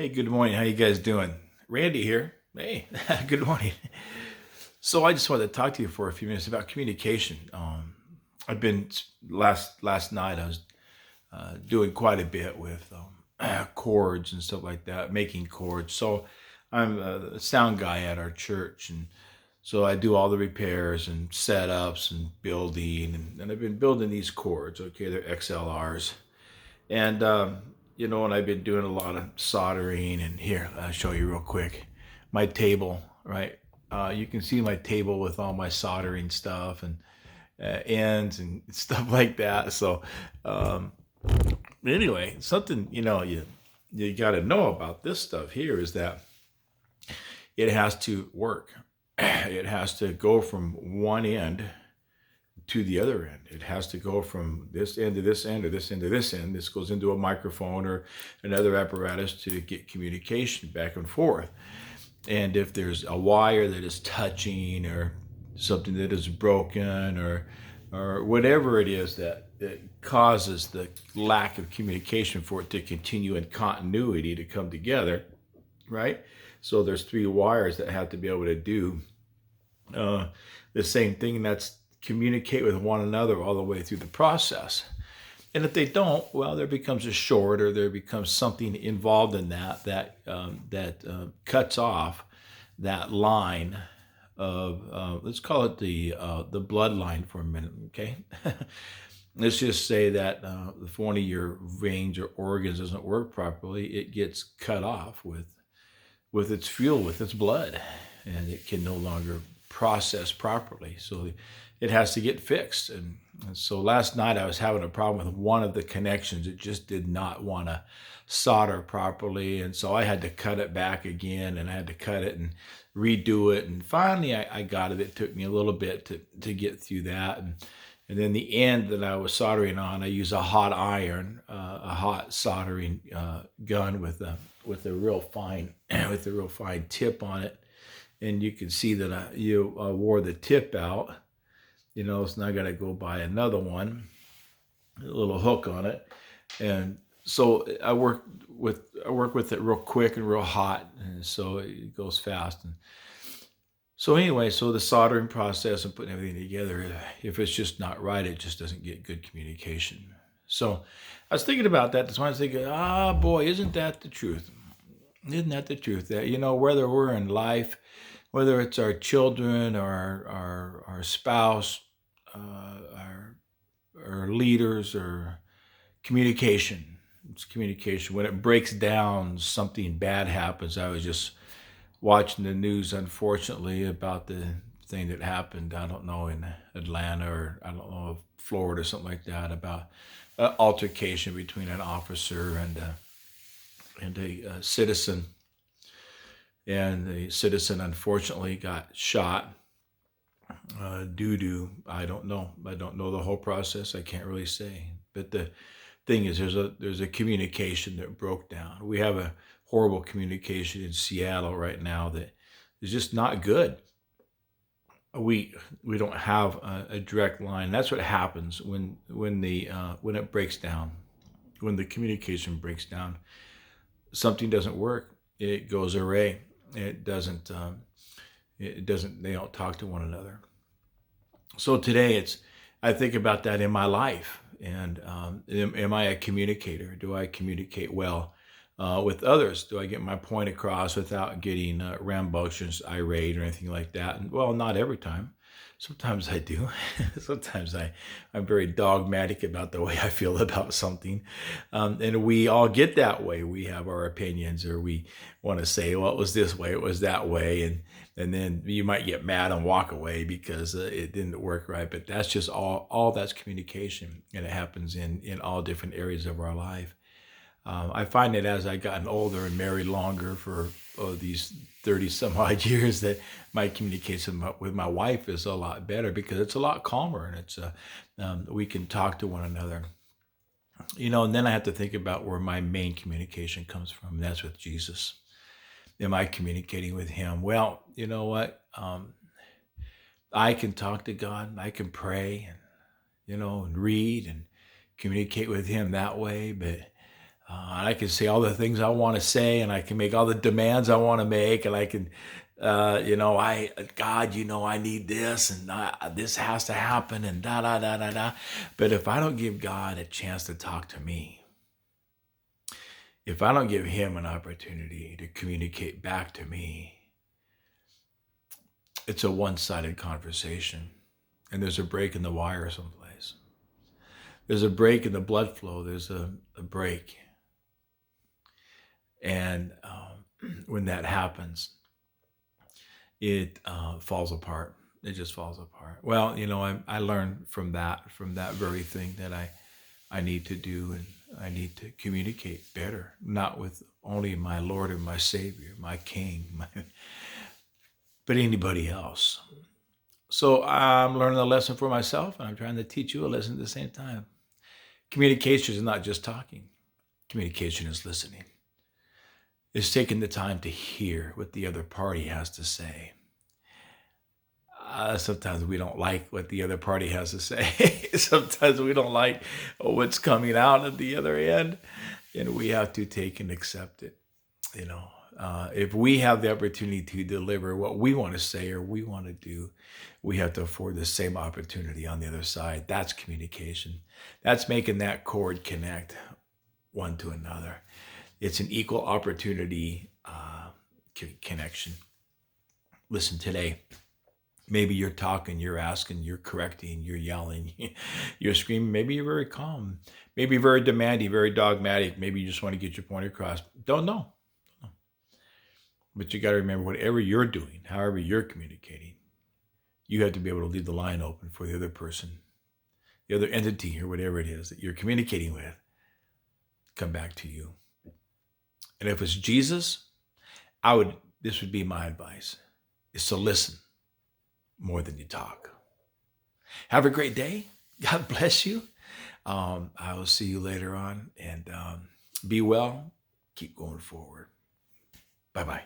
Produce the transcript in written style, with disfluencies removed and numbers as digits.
Hey, good morning. How you guys doing? Randy here. Hey, good morning. So I just wanted to talk to you for a few minutes about communication. I've been last night. I was doing quite a bit with chords and stuff like that, making chords. So I'm a sound guy at our church, and so I do all the repairs and setups and building, and I've been building these chords. Okay, they're XLRs, and and I've been doing a lot of soldering. And here, I'll show you real quick. My table, right? You can see my table with all my soldering stuff and ends and stuff like that. So, um, anyway, something you got to know about this stuff here is that it has to work. It has to go from one end to the other end. It has to go from this end to this end, or this end to this end. This goes into a microphone or another apparatus to get communication back and forth. And if there's a wire that is touching, or something that is broken, or whatever it is that causes the lack of communication for it to continue in continuity to come together, right? So there's three wires that have to be able to do uh, the same thing, and that's communicate with one another all the way through the process. And if they don't, well, there becomes a short, or there becomes something involved in that cuts off that line of let's call it the bloodline for a minute, okay? Let's just say that if one of your veins or organs doesn't work properly, it gets cut off with its fuel, with its blood, and it can no longer process properly. So it has to get fixed. And so last night I was having a problem with one of the connections. It just did not want to solder properly. And so I had to cut it back again, and I had to cut it and redo it. And finally I got it. It took me a little bit to get through that. And then the end that I was soldering on, I use a hot iron, a hot soldering gun with a real fine with a real fine tip on it. And you can see that you wore the tip out. So now I got to go buy another one, a little hook on it. And so I work with it real quick and real hot, and so it goes fast. And so anyway, so the soldering process and putting everything together, if it's just not right, it just doesn't get good communication. So I was thinking about that. That's why I was thinking, boy, isn't that the truth? Isn't that the truth? That, whether we're in life, whether it's our children or our spouse, our leaders, or communication. It's communication. When it breaks down, something bad happens. I was just watching the news, unfortunately, about the thing that happened. I don't know, in Atlanta, or I don't know, Florida, or something like that, about an altercation between an officer and a citizen. And the citizen unfortunately got shot due to, I don't know the whole process. I can't really say. But the thing is, there's a communication that broke down. We have a horrible communication in Seattle right now that is just not good. We don't have a direct line. That's what happens when it breaks down. When the communication breaks down, something doesn't work. It goes array. It doesn't. It doesn't. They don't talk to one another. So today, I think about that in my life. And am I a communicator? Do I communicate well with others? Do I get my point across without getting rambunctious, irate, or anything like that? And, well, not every time. Sometimes I do. Sometimes I'm very dogmatic about the way I feel about something. And we all get that way. We have our opinions, or we want to say, well, it was this way, it was that way. And then you might get mad and walk away because it didn't work right. But that's just all that's communication. And it happens in all different areas of our life. I find that as I gotten older and married longer for these 30 some odd years, that my communication with my wife is a lot better, because it's a lot calmer, and we can talk to one another. And then I have to think about where my main communication comes from, and that's with Jesus. Am I communicating with him? Well, you know what? I can talk to God, I can pray, and read and communicate with him that way. But I can say all the things I want to say, and I can make all the demands I want to make, and I can, God, I need this, and this has to happen, and da da da da da. But if I don't give God a chance to talk to me, if I don't give Him an opportunity to communicate back to me, it's a one-sided conversation, and there's a break in the wire someplace. There's a break in the blood flow. There's a break. And when that happens, it falls apart. It just falls apart. Well, I learned from that very thing that I need to do, and I need to communicate better, not with only my Lord and my Savior, my King, but anybody else. So I'm learning a lesson for myself, and I'm trying to teach you a lesson at the same time. Communication is not just talking. Communication is listening. It's taking the time to hear what the other party has to say. Sometimes we don't like what the other party has to say. Sometimes we don't like what's coming out at the other end, and we have to take and accept it. If we have the opportunity to deliver what we want to say or we want to do, we have to afford the same opportunity on the other side. That's communication. That's making that cord connect one to another. It's an equal opportunity connection. Listen, today, maybe you're talking, you're asking, you're correcting, you're yelling, you're screaming. Maybe you're very calm. Maybe you're very demanding, very dogmatic. Maybe you just want to get your point across. Don't know. But you got to remember, whatever you're doing, however you're communicating, you have to be able to leave the line open for the other person, the other entity, or whatever it is that you're communicating with, come back to you. And if it's Jesus, this would be my advice, is to listen more than you talk. Have a great day. God bless you. I will see you later on, and be well. Keep going forward. Bye-bye.